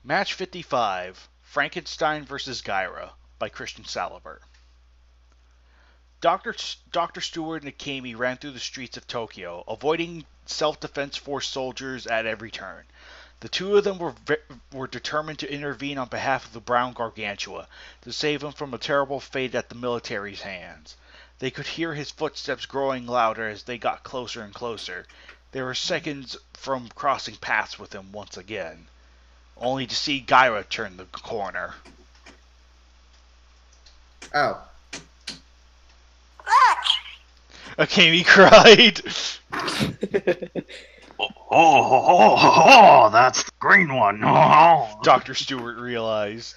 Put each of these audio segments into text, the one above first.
Match 55, Frankenstein vs. Gaira, by Christian Saliber. Dr. Stewart and Akemi ran through the streets of Tokyo, avoiding self-defense force soldiers at every turn. The two of them were determined to intervene on behalf of the Brown Gargantua, to save him from a terrible fate at the military's hands. They could hear his footsteps growing louder as they got closer and closer. They were seconds from crossing paths with him once again, only to see Gaira turn the corner. Oh. Akemi cried. Oh, that's the green one. Oh. Dr. Stewart realized.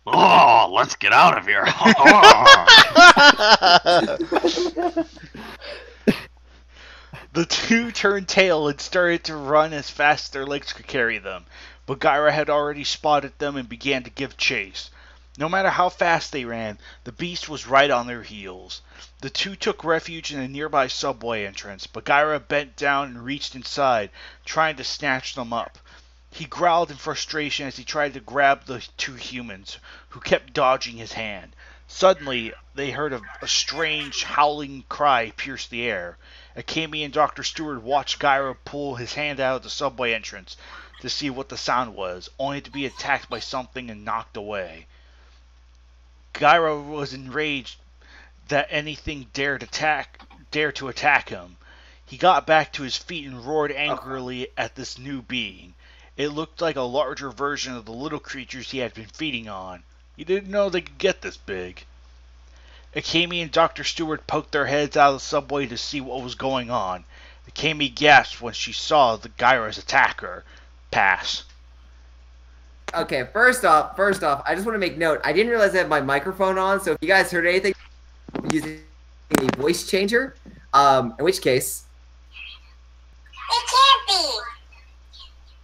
Oh, let's get out of here. The two turned tail and started to run as fast as their legs could carry them, but Gaira had already spotted them and began to give chase. No matter how fast they ran, the beast was right on their heels. The two took refuge in a nearby subway entrance, but Gaira bent down and reached inside, trying to snatch them up. He growled in frustration as he tried to grab the two humans, who kept dodging his hand. Suddenly, they heard a strange, howling cry pierce the air. Akemi and Dr. Stewart watched Gaira pull his hand out of the subway entrance to see what the sound was, only to be attacked by something and knocked away. Gaira was enraged that anything dared to attack him. He got back to his feet and roared angrily at this new being. It looked like a larger version of the little creatures he had been feeding on. He didn't know they could get this big. Akemi and Dr. Stewart poked their heads out of the subway to see what was going on. Akemi gasped when she saw the Gaira's attacker. Pass. Okay, first off, I just want to make note. I didn't realize I had my microphone on, so if you guys heard anything, I'm using a voice changer. In which case... It can't be!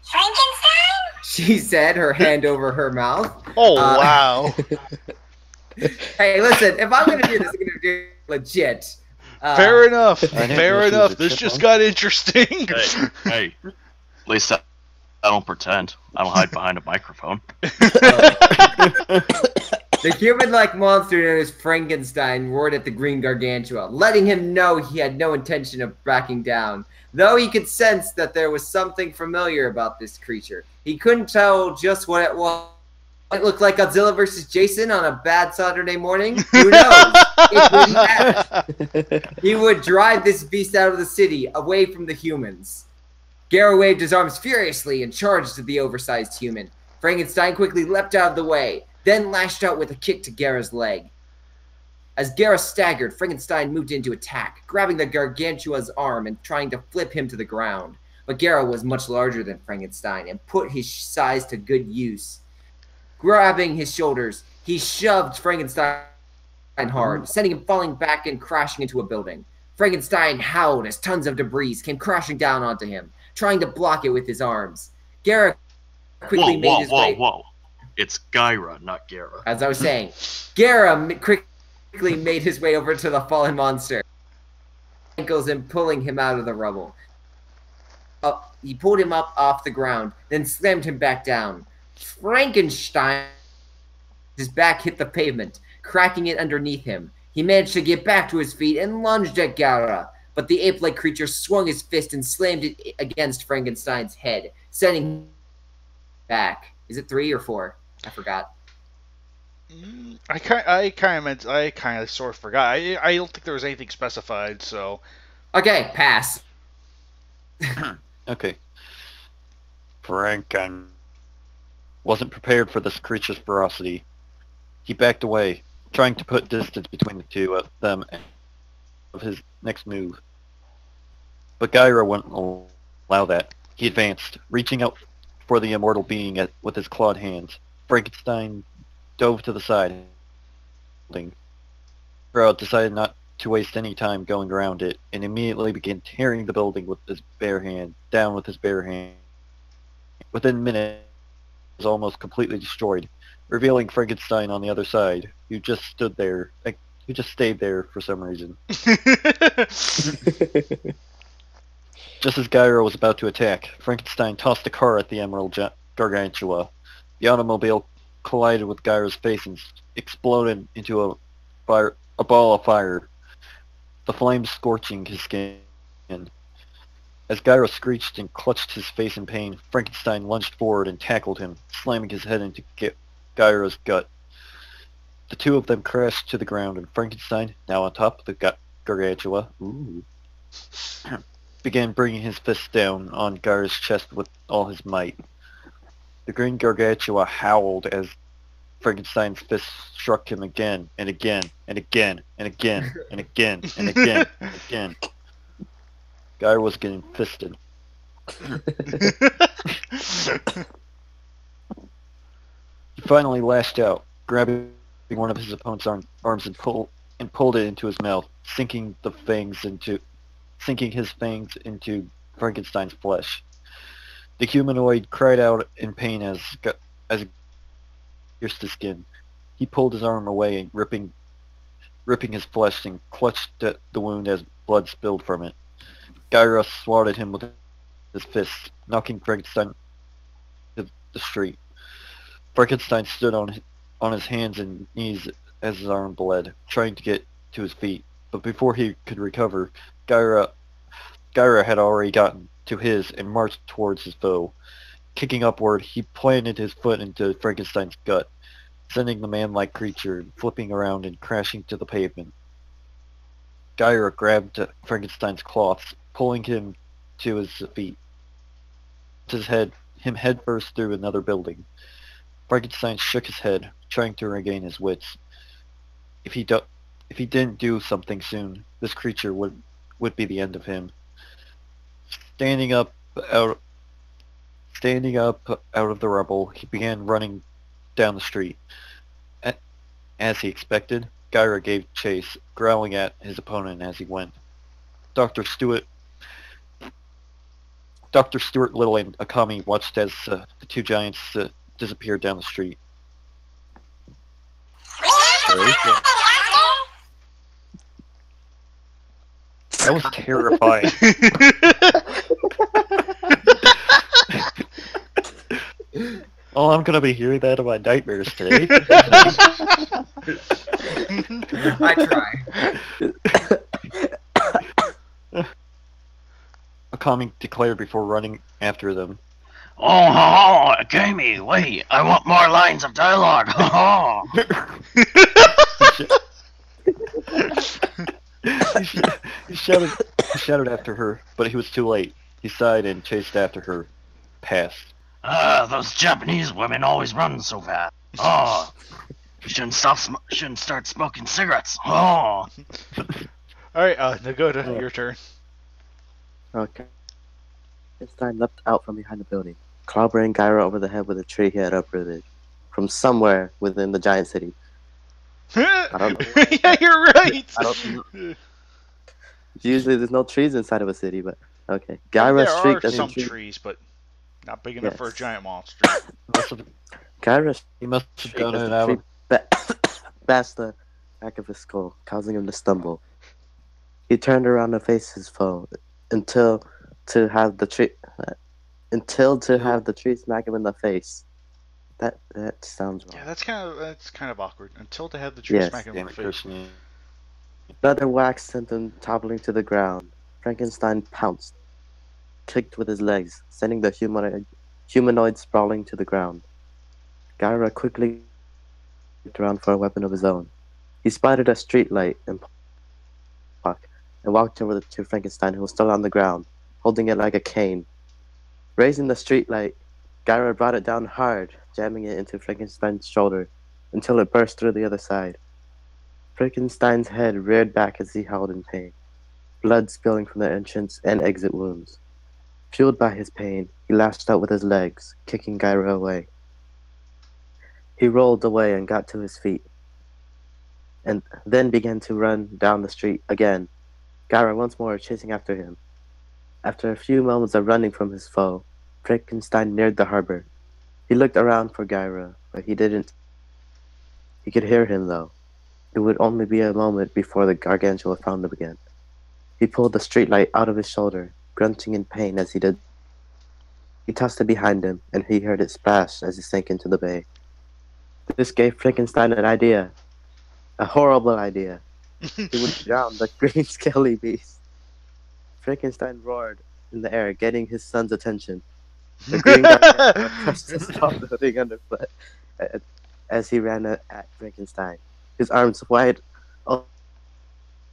Frankenstein? She said, her hand over her mouth. Oh, wow. Hey, listen, if I'm going to do this, I'm going to do it legit. Fair enough. Fair enough. This just got interesting. Hey, at least I don't pretend. I don't hide behind a microphone. The human-like monster known as Frankenstein roared at the green gargantua, letting him know he had no intention of backing down. Though he could sense that there was something familiar about this creature, he couldn't tell just what it was. It looked like Godzilla vs. Jason on a bad Saturday morning. Who knows? It wouldn't matter. He would drive this beast out of the city, away from the humans. Gaira waved his arms furiously and charged at the oversized human. Frankenstein quickly leapt out of the way, then lashed out with a kick to Gaira's leg. As Gaira staggered, Frankenstein moved in to attack, grabbing the gargantua's arm and trying to flip him to the ground. But Gaira was much larger than Frankenstein and put his size to good use. Grabbing his shoulders, he shoved Frankenstein hard, sending him falling back and crashing into a building. Frankenstein howled as tons of debris came crashing down onto him, trying to block it with his arms. Gaira quickly made his way... Whoa. It's Gaira, not Gaira. As I was saying, Gaira quickly made his way over to the fallen monster, ankles and pulling him out of the rubble. He pulled him up off the ground, then slammed him back down. Frankenstein, his back hit the pavement, cracking it underneath him. He managed to get back to his feet and lunged at Gaira, but the ape-like creature swung his fist and slammed it against Frankenstein's head, sending him back. Is it 3 or 4? I forgot. I kind of sort of forgot. I don't think there was anything specified, so... Okay, pass. Okay. Franken wasn't prepared for this creature's ferocity. He backed away, trying to put distance between the two of them and of his next move. But Gaira wouldn't allow that. He advanced, reaching out for the immortal being with his clawed hands. Frankenstein dove to the side. Gaira decided not to waste any time going around it, and immediately began tearing the building with his bare hand, down with his bare hand. Within minutes, it was almost completely destroyed, revealing Frankenstein on the other side, who just stayed there for some reason. Just as Gaira was about to attack, Frankenstein tossed a car at the Emerald Gargantua. The automobile collided with Gaira's face and exploded into a ball of fire, the flames scorching his skin. As Gaira screeched and clutched his face in pain, Frankenstein lunged forward and tackled him, slamming his head into Gaira's gut. The two of them crashed to the ground, and Frankenstein, now on top of the Gargantua, began bringing his fist down on Gaira's chest with all his might. The green Gargantua howled as Frankenstein's fist struck him again and again and again and again and again and again and again. Gaira was getting fisted. He finally lashed out, grabbing one of his opponent's arms and pulled it into his mouth, sinking his fangs into Frankenstein's flesh. The humanoid cried out in pain as it pierced his skin. He pulled his arm away, ripping his flesh, and clutched at the wound as blood spilled from it. Gaira swatted him with his fist, knocking Frankenstein to the street. Frankenstein stood on his hands and knees as his arm bled, trying to get to his feet. But before he could recover, Gaira had already gotten to his and marched towards his foe. Kicking upward, he planted his foot into Frankenstein's gut, sending the man-like creature flipping around and crashing to the pavement. Gaira grabbed Frankenstein's cloths, pulling him to his feet. Him headfirst through another building. Frankenstein shook his head, trying to regain his wits. If he didn't do something soon, this creature would be the end of him. Standing up out of the rubble, he began running down the street. As he expected, Gaira gave chase, growling at his opponent as he went. Dr. Stewart Little and Akami watched as the two giants disappeared down the street. That was terrifying. Oh, I'm gonna be hearing that in my nightmares today. I try. Akami declared before running after them. Oh, Jamie, wait, I want more lines of dialogue. Oh. He shouted after her, but he was too late. He sighed and chased after her, past. Those Japanese women always run so fast. Oh, shouldn't start smoking cigarettes. Oh. Alright, Nagoda, your turn. Okay. Frankenstein leapt out from behind the building, clobbering Gaira over the head with a tree he had uprooted from somewhere within the giant city. I don't know. Yeah, you're right! I don't know. Usually there's no trees inside of a city, but okay. There Gaira are shrieked as some the tree. trees, but not big enough for a Yes. giant monster. Gaira He must have shrieked done as it the out tree of... bashed the back of his skull, causing him to stumble. He turned around to face his foe until to have the tree smack him in the face. That sounds wrong. Yeah, that's kind of awkward. Until they had the tree Yes. smack him in Damn the it, face. Christian. Another whack sent him toppling to the ground. Frankenstein pounced, kicked with his legs, sending the humanoid sprawling to the ground. Gaira quickly looked around for a weapon of his own. He spotted a street light and walked over to Frankenstein, who was still on the ground, holding it like a cane. Raising the street light, Gaira brought it down hard, jamming it into Frankenstein's shoulder until it burst through the other side. Frankenstein's head reared back as he howled in pain, blood spilling from the entrance and exit wounds. Fueled by his pain, he lashed out with his legs, kicking Gaira away. He rolled away and got to his feet, and then began to run down the street again, Gaira once more chasing after him. After a few moments of running from his foe, Frankenstein neared the harbor. He looked around for Gaira, but he didn't. He could hear him, though. It would only be a moment before the Gargantua found him again. He pulled the streetlight out of his shoulder, grunting in pain as he did He tossed it behind him, and he heard it splash as he sank into the bay. This gave Frankenstein an idea. A horrible idea. He would drown the green scaly beast. Frankenstein roared in the air, getting his son's attention. The green gargantua crushed his tall building underfoot as he ran at Frankenstein. His arms wide open,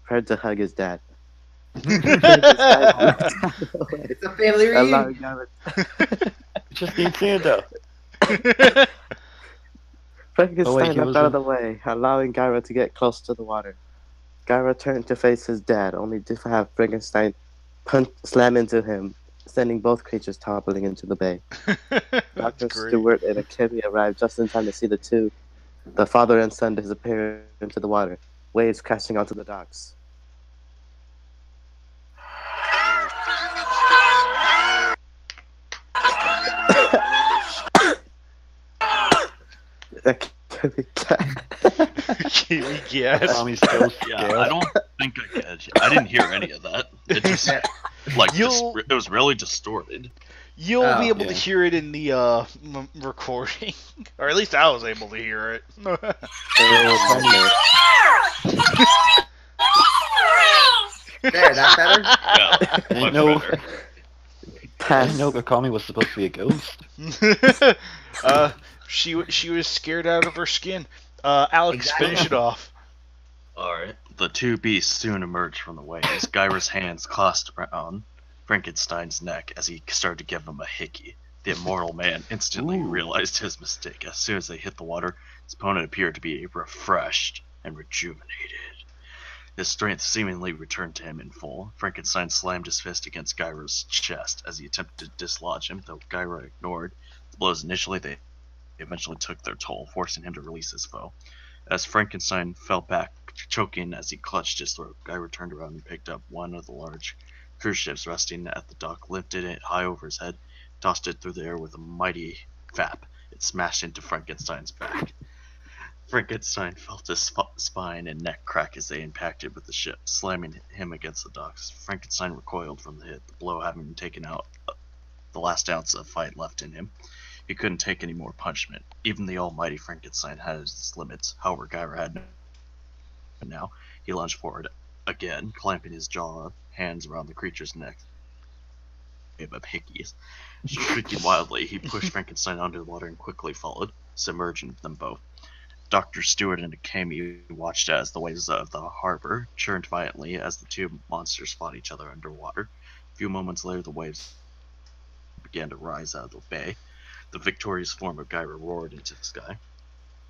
prepared to hug his dad. It's a family reunion. Just need Santa. Frankenstein he leapt was out of the way, allowing Gaira to get close to the water. Gaira turned to face his dad, only to have Frankenstein slam into him, sending both creatures toppling into the bay. Dr. Stewart and Akemi arrived just in time to see the father and son, disappear into the water, waves crashing onto the docks. Yes. Tommy's ghost. Yeah, I don't think I did. I didn't hear any of that. It just it was really distorted. You'll be able to Yeah. hear it in the recording, or at least I was able to hear it. There, that better? Yeah, I much know. better. I didn't know Akami was supposed to be a ghost. She was scared out of her skin. Alex, Exactly. finish it off. Alright. The two beasts soon emerged from the waves. Gyra's hands clasped around Frankenstein's neck as he started to give him a hickey. The immortal man instantly realized his mistake. As soon as they hit the water, his opponent appeared to be refreshed and rejuvenated. His strength seemingly returned to him in full. Frankenstein slammed his fist against Gyra's chest as he attempted to dislodge him, though Gaira ignored the blows initially. They eventually took their toll, forcing him to release his foe. As Frankenstein fell back, choking as he clutched his throat, Gaira turned around and picked up one of the large cruise ships resting at the dock, lifted it high over his head, tossed it through the air with a mighty fap. It smashed into Frankenstein's back. Frankenstein felt his spine and neck crack as they impacted with the ship, slamming him against the docks. Frankenstein recoiled from the hit, the blow having taken out the last ounce of fight left in him. He couldn't take any more punishment. Even the almighty Frankenstein had his limits. However, Gaira had no. But now, he lunged forward again, clamping his jaw, hands around the creature's neck. Of hickeys. Shrieking wildly, he pushed Frankenstein onto the water and quickly followed, submerging them both. Dr. Stewart and Akemi watched as the waves of the harbor churned violently as the two monsters fought each other underwater. A few moments later, the waves began to rise out of the bay. The victorious form of Gaira roared into the sky.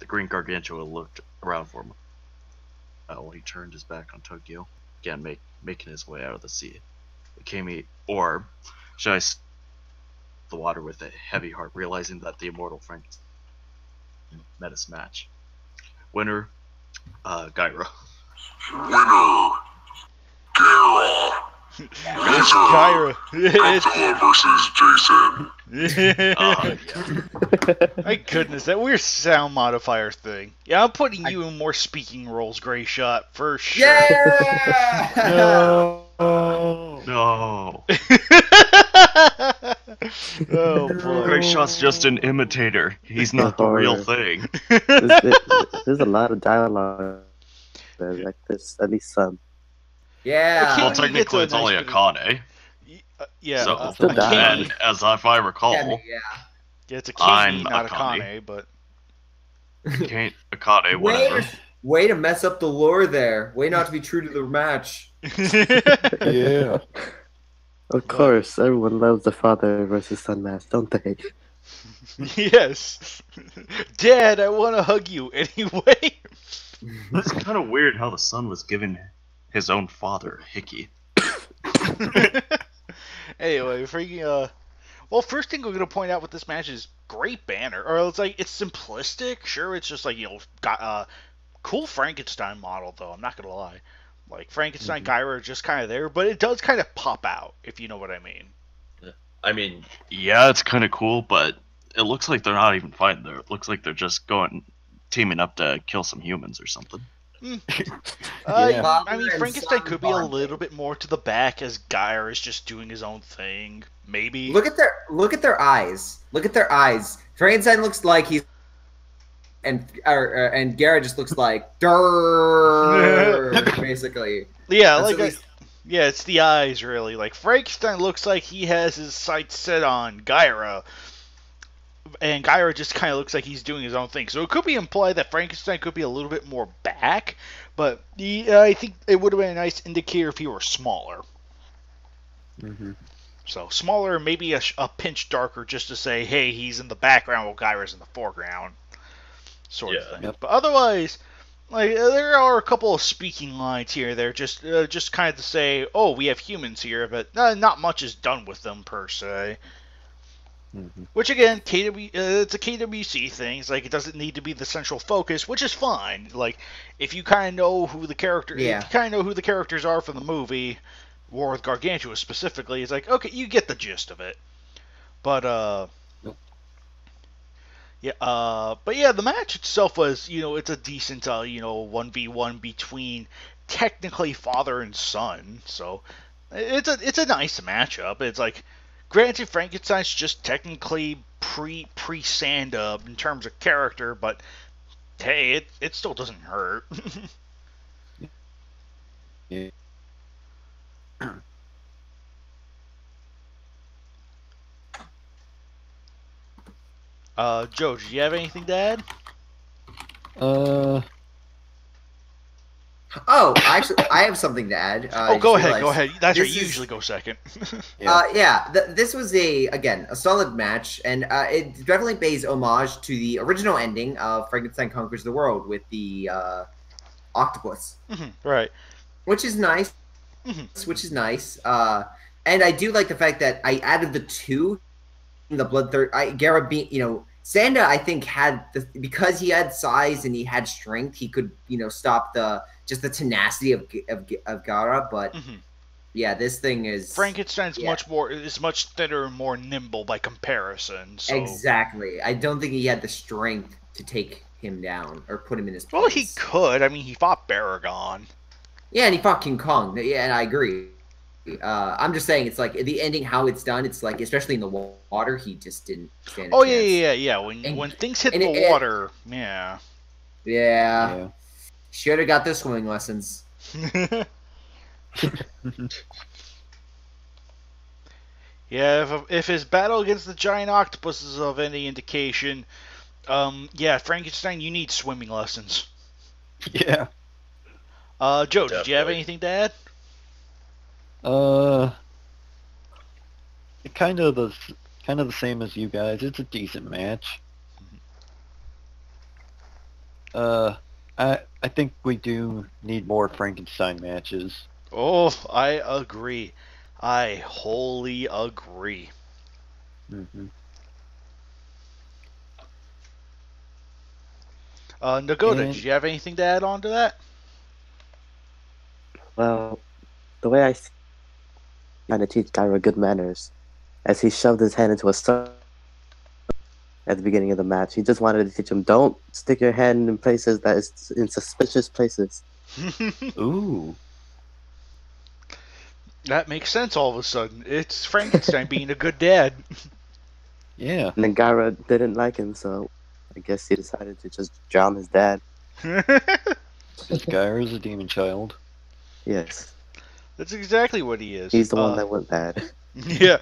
The green gargantua looked around for him while he turned his back on Tokyo, began making his way out of the sea. Akemi, or should I say, the water with a heavy heart, realizing that the immortal Frankenstein met his match. Winner, Gaira. Winner, Gaira. It's Gaira. Godzilla versus Jason. Yeah. My goodness, that weird sound modifier thing. Yeah, I'm putting you in more speaking roles, Gray Shot, for sure. Yeah! No. Oh boy. Gray Shot's just an imitator. He's not the real thing. There's a lot of dialogue there, like this, at least some. Yeah. Well, Okay. technically, it's only Akane. Yeah, So, still die. and as if I recall, Yeah. yeah, it's a I'm Kane, not a Akane. Kane, but Akane, whatever. Way to mess up the lore there. Way not to be true to the match. Yeah. Of course, everyone loves the father versus son match, don't they? yes. Dad, I want to hug you anyway. It's kind of weird how the son was giving his own father a hickey. Anyway, freaking well, first thing we're gonna point out with this match is great banner. Or it's like it's simplistic. Sure, it's just like got cool Frankenstein model though. I'm not gonna lie. Like Frankenstein, Gaira are just kind of there, but it does kind of pop out if you know what I mean. I mean, yeah, it's kind of cool, but it looks like they're not even fighting there. It looks like they're just teaming up to kill some humans or something. Yeah. I mean, Father and Frankenstein son could be a bonding. little bit more to the back as Gaira is just doing his own thing. Maybe. Look at their eyes. Look at their eyes. Frankenstein looks like he's and Gaira just looks like basically. Yeah, That's like at least- yeah, it's the eyes really. Like Frankenstein looks like he has his sights set on Gaira, and Gaira just kind of looks like he's doing his own thing. So it could be implied that Frankenstein could be a little bit more back, but I think it would have been a nice indicator if he were smaller. Mm-hmm. So smaller, maybe a pinch darker, just to say, hey, he's in the background while Gaira's in the foreground, sort of thing. Yep. But otherwise, like there are a couple of speaking lines here. They're just kind of to say, oh, we have humans here, but not much is done with them per se. Mm-hmm. Which again, it's a KWC thing. It's like it doesn't need to be the central focus, which is fine. Like if you kind of know who the characters are from the movie, War with Gargantua specifically, it's like okay, you get the gist of it. But yeah, the match itself was, it's a decent 1v1 between technically father and son. So it's a nice matchup. It's like, granted, Frankenstein's just technically pre Sanda in terms of character, but hey, it still doesn't hurt. Yeah. Joe, do you have anything to add? Oh, actually, I have something to add. Go ahead. That's right. this You is- usually go second. This was a solid match, and it definitely pays homage to the original ending of Frankenstein Conquers the World with the octopus, Right. which is nice. And I do like the fact that I added the two in the Gaira being, Sanda, I think, had because he had size and he had strength, he could, stop the tenacity of Gaira. But yeah, this thing is Frankenstein's much thinner and more nimble by comparison. So. Exactly. I don't think he had the strength to take him down or put him in his place. Well, he could. I mean, he fought Baragon. Yeah, and he fought King Kong. Yeah, and I agree. I'm just saying, it's like the ending, how it's done. It's like, especially in the water, he just didn't stand a chance. Yeah. When things hit the water, yeah. Yeah. Should have got the swimming lessons. Yeah, if his battle against the giant octopus is of any indication, Frankenstein, you need swimming lessons. Yeah. Joe, did you have anything to add? Kind of the same as you guys. It's a decent match. I think we do need more Frankenstein matches. Oh, I agree. I wholly agree. Mm-hmm. Nagoda, did you have anything to add on to that? Well, the way I see trying to teach Gaira good manners, as he shoved his hand into a star at the beginning of the match. He just wanted to teach him, don't stick your hand in places that is in suspicious places. Ooh. That makes sense all of a sudden. It's Frankenstein being a good dad. Yeah. And then Gaira didn't like him, so I guess he decided to just drown his dad. This guy is a demon child. Yes. That's exactly what he is. He's the one that went bad. Yeah.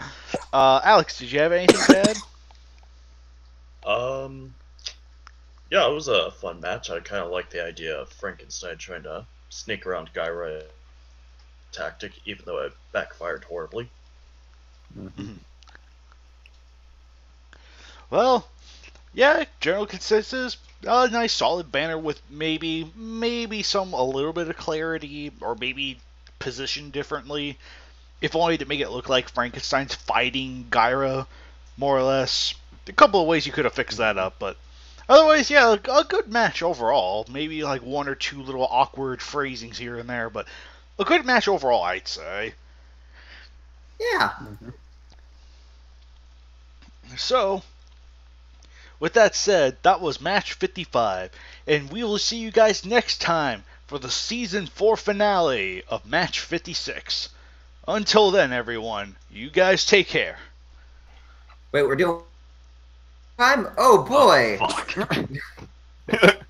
Alex, did you have anything to add? Yeah, it was a fun match. I kind of like the idea of Frankenstein trying to sneak around Gaira tactic, even though it backfired horribly. Mm-hmm. Well, yeah, general consensus, a nice solid banner with maybe a little bit of clarity, or maybe positioned differently, if only to make it look like Frankenstein's fighting Gaira, more or less. A couple of ways you could have fixed that up, but otherwise, yeah, a good match overall. Maybe like one or two little awkward phrasings here and there, but a good match overall, I'd say. Yeah. So, with that said, that was match 55, and we will see you guys next time for the Season 4 finale of Match 56. Until then, everyone, you guys take care. Wait, we're doing time? Oh boy! Fuck.